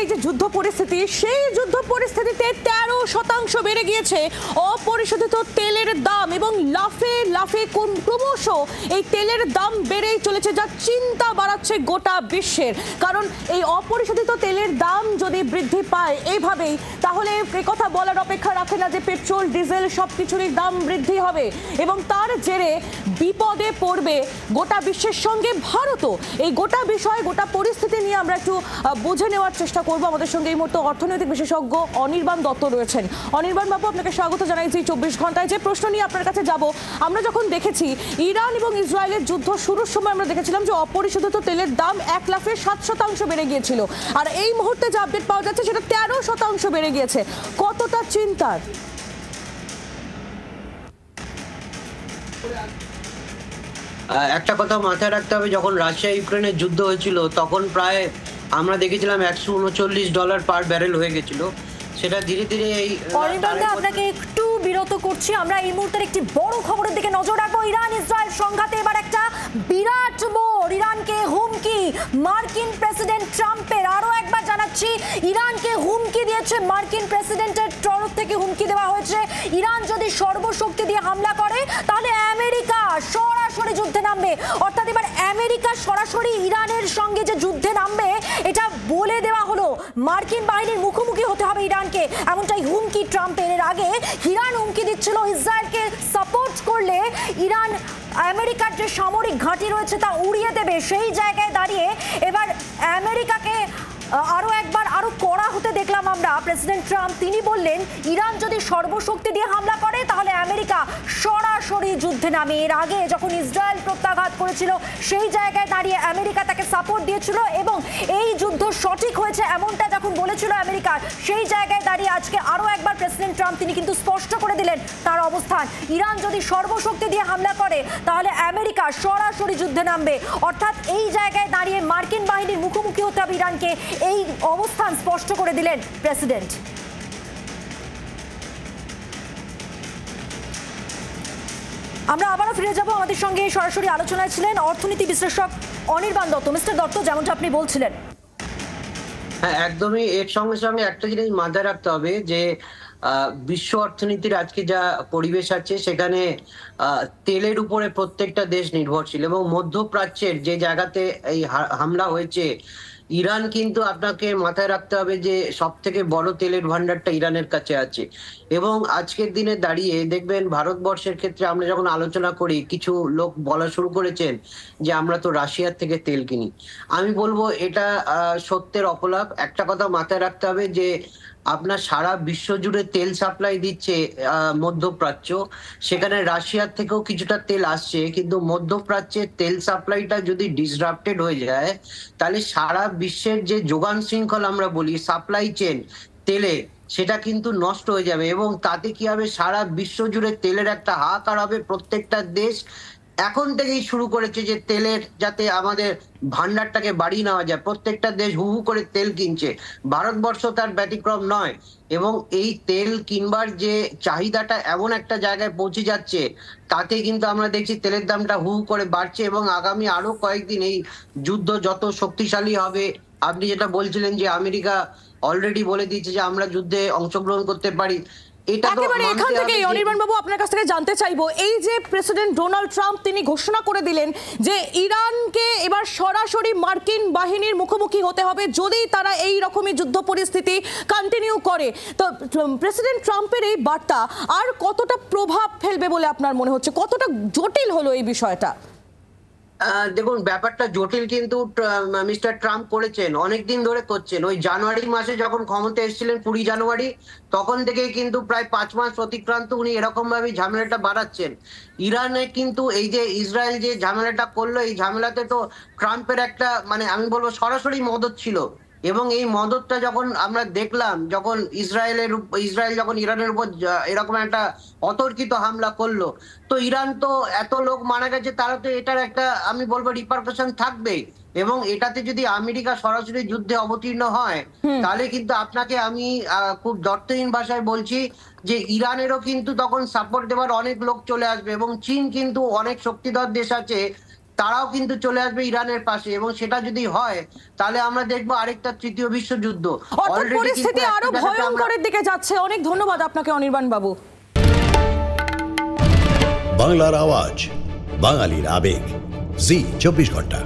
এই যে যুদ্ধ পরিস্থিতি, সেই যুদ্ধ পরিস্থিতিতে 13% বেড়ে গিয়েছে অপরিশোধিত তেলের দাম এবং লাফে লাফে ক্রমশ এই তেলের দাম বেড়েই চলেছে, যা চিন্তা বাড়াচ্ছে গোটা বিশ্বের। কারণ এই অপরিশোধিত তেলের দাম যদি বৃদ্ধি পায় এইভাবেই, তাহলে কথা বলার অপেক্ষা রাখে না যে পেট্রোল ডিজেল সবকিছুরই দাম বৃদ্ধি হবে এবং তার জেরে বিপদে পড়বে গোটা বিশ্বের সঙ্গে ভারতও। এই গোটা বিষয়, গোটা পরিস্থিতি নিয়ে আমরা একটু বুঝে নেওয়ার চেষ্টা করব। আমাদের সঙ্গে এই মুহূর্তে অর্থনৈতিক বিশেষজ্ঞ অনির্বাণ দত্ত রয়েছেন। অনির্বাণ বাবু, আপনাকে স্বাগত জানাই। 24 ঘন্টায় যে প্রশ্ন নিয়ে আপনার কাছে যাব, আমরা যখন দেখেছি ইরান এবং ইসরায়েলের যুদ্ধ শুরুর সময় আমরা দেখেছিলাম যে অপরিশোধিত তেলের দাম 1 লাফে 7% বেড়ে গিয়েছিল, আর এই মুহূর্তে যে আপডেট পাওয়া যাচ্ছে সেটা 13% বেড়ে গিয়েছে। কতটা চিন্তার? একটা কথা মাথায় রাখতে হবে, যখন রাশিয়া ইউক্রেনের যুদ্ধ হয়েছিল তখন প্রায় আমরা দেখেছিলাম $139 পার ব্যারেল হয়ে গেছিল। সেটা ধীরে ধীরে এই আপনাকে একটু বিরত করছি। আমরা এই মুহূর্তের একটি বড় খবরের দিকে নজর রাখবো। ইরান ইসরায়েল সংঘাতে এবার একটা বিরাট মোড়। ইরানকে হুমকি মার্কিন প্রেসিডেন্ট ট্রাম্পের। আরো একবার জানাচ্ছি, ইরানকে হুমকি দিয়েছে মার্কিন প্রেসিডেন্টের তরফ থেকে হুমকি দেওয়া হয়েছে, ইরান যদি সর্বশক্তি দিয়ে হামলা করে তাহলে আমেরিকা সরাসরি যুদ্ধে নামবে। অর্থাৎ এবার আমেরিকা সরাসরি ইরানের সঙ্গে যে যুদ্ধে নামবে এটা বলে দেওয়া হলো। মার্কিন বাহিনীর মুখোমুখি হতে হবে ইরানকে, এমনটাই হুমকি ট্রাম্পের। এর আগে ইরান হুমকি দিচ্ছিল ইসরায়েলকে সাপোর্ট করলে ইরান আমেরিকার যে সামরিক ঘাঁটি রয়েছে তা উড়িয়ে দেবে। সেই জায়গায় দাঁড়িয়ে এবার আমেরিকাকে আরো কড়া হতে দেখলাম আমরা। প্রেসিডেন্ট ট্রাম্প তিনি বললেন, ইরান যদি সর্বশক্তি দিয়ে হামলা করে তাহলে আমেরিকা সরাসরি যুদ্ধে নামে। এর আগে যখন ইসরায়েল প্রত্যাঘাত করেছিল সেই জায়গায় দাঁড়িয়ে আমেরিকা তাকে সাপোর্ট দিয়েছিল এবং এই যুদ্ধ সঠিক হয়েছে এমনটা যখন বলেছিল আমেরিকার, সেই জায়গায় দাঁড়িয়ে আজকে আরো একবার প্রেসিডেন্ট ট্রাম্প তিনি কিন্তু স্পষ্ট করে দিলেন তার অবস্থান। ইরান যদি সর্বশক্তি দিয়ে হামলা করে তাহলে আমেরিকা সরাসরি যুদ্ধে নামবে। অর্থাৎ এই জায়গায় দাঁড়িয়ে মার্কিন বাহিনীর মুখোমুখি হতে হবে ইরানকে, এই অবস্থান স্পষ্ট করে দিলেন প্রেসিডেন্ট। আমরা আবারও ফিরে যাব। আমাদের সঙ্গে সরাসরি আলোচনায় ছিলেন অর্থনীতি বিশ্লেষক অনির্বাণ দত্ত। মিস্টার দত্ত, যেমনটা আপনি বলছিলেন, হ্যাঁ একদমই। এর সঙ্গে সঙ্গে একটা জিনিস মাথায় রাখতে হবে যে বিশ্ব অর্থনীতির আজকে যা পরিবেশ আছে সেখানে তেলের উপরে প্রত্যেকটা দেশ নির্ভরশীল এবং মধ্যপ্রাচ্যের যে জায়গাতে এই হামলা হয়েছে, ইরান কিন্তু আপনাকে মাথায় রাখতে হবে যে সব থেকে বড় তেলের ভান্ডারটা ইরানের কাছে আছে। এবং আজকের দিনে দাঁড়িয়ে দেখবেন ভারতবর্ষের ক্ষেত্রে আমরা যখন আলোচনা করি, কিছু লোক বলা শুরু করেছেন যে আমরা তো রাশিয়ার থেকে তেল কিনি। আমি বলবো এটা সত্যের অপলাপ। একটা কথা মাথায় রাখতে হবে যে আপনার সারা বিশ্ব জুড়ে তেল সাপ্লাই দিচ্ছে মধ্যপ্রাচ্য, সেখানে রাশিয়ার থেকেও কিছুটা তেল আসছে, কিন্তু মধ্যপ্রাচ্যের তেল সাপ্লাইটা যদি ডিসরাপ্টেড হয়ে যায় তাহলে সারা বিশ্বের যে যোগান শৃঙ্খল আমরা বলি, সাপ্লাই চেন তেলে, সেটা কিন্তু নষ্ট হয়ে যাবে এবং তাতে কি হবে, সারা বিশ্ব জুড়ে তেলের একটা হাহাকার হবে। প্রত্যেকটা দেশ এখন থেকেই শুরু করেছে যে তেলের যাতে আমাদের ভান্ডারটাকে বাড়িয়ে নেওয়া যায়। প্রত্যেকটা দেশ হু হু করে তেল কিনছে, ভারতবর্ষ তার ব্যতিক্রম নয়। এবং এই তেল কিনবার যে চাহিদাটা এমন একটা জায়গায় পৌঁছে যাচ্ছে, তাতে কিন্তু আমরা দেখছি তেলের দামটা হু হু করে বাড়ছে এবং আগামী আরো কয়েকদিন এই যুদ্ধ যত শক্তিশালী হবে, আপনি যেটা বলছিলেন যে আমেরিকা অলরেডি বলে দিয়েছে যে আমরা যুদ্ধে অংশগ্রহণ করতে পারি, একেবারে এখান থেকে অনির্বাণ বাবু আপনার কাছ থেকে জানতে চাইবো, এই যে প্রেসিডেন্ট ডোনাল্ড ট্রাম্প তিনি ঘোষণা করে দিলেন যে ইরানকে এবার সরাসরি মার্কিন বাহিনীর মুখোমুখি হতে হবে যদি তারা এই রকমই যুদ্ধ পরিস্থিতি কন্টিনিউ করে, তো প্রেসিডেন্ট ট্রাম্পের এই বার্তা আর কতটা প্রভাব ফেলবে বলে আপনার মনে হচ্ছে? কতটা জটিল হলো এই বিষয়টা? দেখুন, ব্যাপারটা জটিল কিন্তু মিস্টার ট্রাম্প করেছেন, অনেকদিন ধরে করছেন। ওই জানুয়ারি মাসে যখন ক্ষমতা এসেছিলেন 20 জানুয়ারি, তখন থেকেই কিন্তু প্রায় 5 মাস অতিক্রান্ত উনি এরকম ভাবে ঝামেলাটা বাড়াচ্ছেন। ইরানে কিন্তু এই যে ইসরায়েল যে ঝামেলাটা করলো, এই ঝামেলাতে তো ট্রাম্পের একটা আমি বলবো সরাসরি মদত ছিল। এবং এই মদতটা যখন আমরা দেখলাম, যখন ইসরায়েল যখন ইরানের উপর এরকম একটা অতর্কিত হামলা করলো, তো ইরান তো এত লোক মারা গেছে, তারা তো এটার একটা আমি বলবো রিপারকাশন থাকবে। এবং এটাতে যদি আমেরিকা সরাসরি যুদ্ধে অবতীর্ণ হয় তাহলে কিন্তু আপনাকে আমি খুব দর্থহীন ভাষায় বলছি যে ইরানেরও কিন্তু তখন সাপোর্ট দেওয়ার অনেক লোক চলে আসবে। এবং চীন কিন্তু অনেক শক্তিধর দেশ আছে, তারাও কিন্তু চলে আসবে ইরানের পাশে, এবং সেটা যদি হয় তাহলে আমরা দেখবো আরেকটা তৃতীয় বিশ্বযুদ্ধ। অর্থাৎ Already কিন্তু পরিস্থিতি একটা আরো জায়গাতে আমরা- ভয়ঙ্করের দিকে যাচ্ছে। অনেক ধন্যবাদ আপনাকে অনির্বাণ বাবু। বাংলার আওয়াজ, বাঙালির আবেগ, জি 24 ঘন্টা।